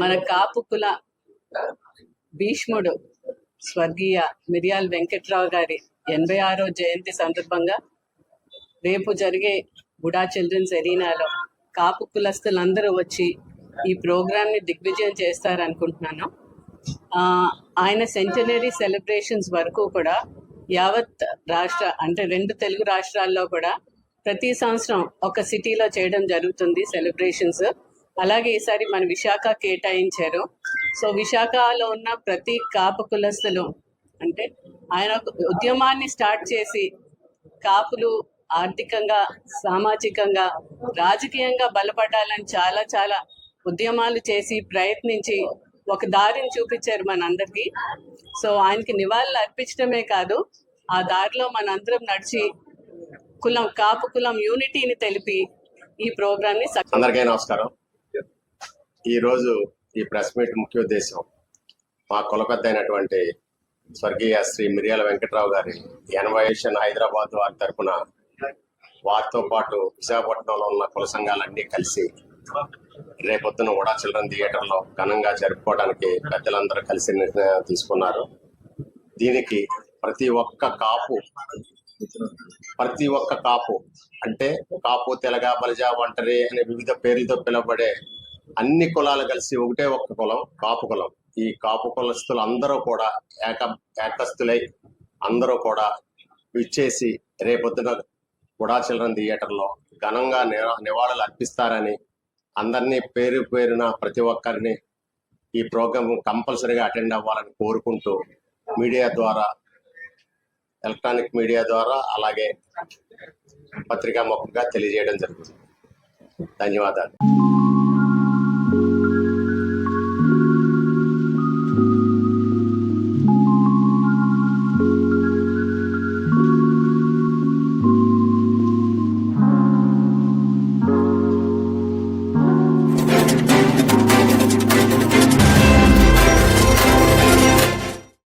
మన కాపు కుల భీష్ముడు స్వర్గీయ మిరియాల వెంకట్రావు గారి 86వ జయంతి సందర్భంగా రేపు జరిగే గుడా చిల్డ్రన్స్ ఎరీనాలో కాపు కులస్తులందరూ వచ్చి ఈ ప్రోగ్రామ్ని దిగ్విజయం చేస్తారనుకుంటున్నాను. ఆయన సెంటనరీ సెలబ్రేషన్స్ వరకు కూడా యావత్ రాష్ట్ర అంటే 2 తెలుగు రాష్ట్రాల్లో కూడా ప్రతి సంవత్సరం ఒక సిటీలో చేయడం జరుగుతుంది సెలబ్రేషన్స్. అలాగే ఈసారి మన విశాఖ కేటాయించారు. సో విశాఖలో ఉన్న ప్రతి కాపు కులస్తులు అంటే ఆయన ఉద్యమాన్ని స్టార్ట్ చేసి కాపులు ఆర్థికంగా, సామాజికంగా, రాజకీయంగా బలపడాలని చాలా చాలా ఉద్యమాలు చేసి ప్రయత్నించి ఒక దారిని చూపించారు మనందరికీ. సో ఆయనకి నివాళులు అర్పించడమే కాదు, ఆ దారిలో మనందరం నడిచి కులం కాపు కులం యూనిటీని తెలిపి ఈ ప్రోగ్రామ్ని. అందరికీ నమస్కారం. ఈరోజు ఈ ప్రెస్ మీట్ ముఖ్య ఉద్దేశం మా కులపెద్ద అయినటువంటి స్వర్గీయ శ్రీ మిరియాల వెంకట్రావు గారి 80వ హైదరాబాద్ వారి తరఫున వారితో పాటు విశాఖపట్నంలో ఉన్న కుల సంఘాలన్నీ కలిసి రేపొద్దున ఉడా చిల్డ్రన్ థియేటర్లో ఘనంగా జరుపుకోవడానికి పెద్దలందరూ కలిసి నిర్ణయం తీసుకున్నారు. దీనికి ప్రతి ఒక్క కాపు అంటే కాపు, తెలగ, బలిజ, ఒంటరి అనే వివిధ పేర్లతో పిలువబడే అన్ని కులాలు కలిసి ఒకటే ఒక్క కులం కాపు కులం. ఈ కాపు కులస్తులు అందరూ కూడా ఏకస్తులై అందరూ కూడా ఇచ్చేసి రేపొద్దున గుడా చిల్డ్రన్ థియేటర్లో ఘనంగా నివాళులు అర్పిస్తారని అందరినీ పేరు పేరున ప్రతి ఒక్కరిని ఈ ప్రోగ్రామ్ కంపల్సరీగా అటెండ్ అవ్వాలని కోరుకుంటూ మీడియా ద్వారా, ఎలక్ట్రానిక్ మీడియా ద్వారా అలాగే పత్రికా ముఖంగా తెలియజేయడం జరుగుతుంది. ధన్యవాదాలు.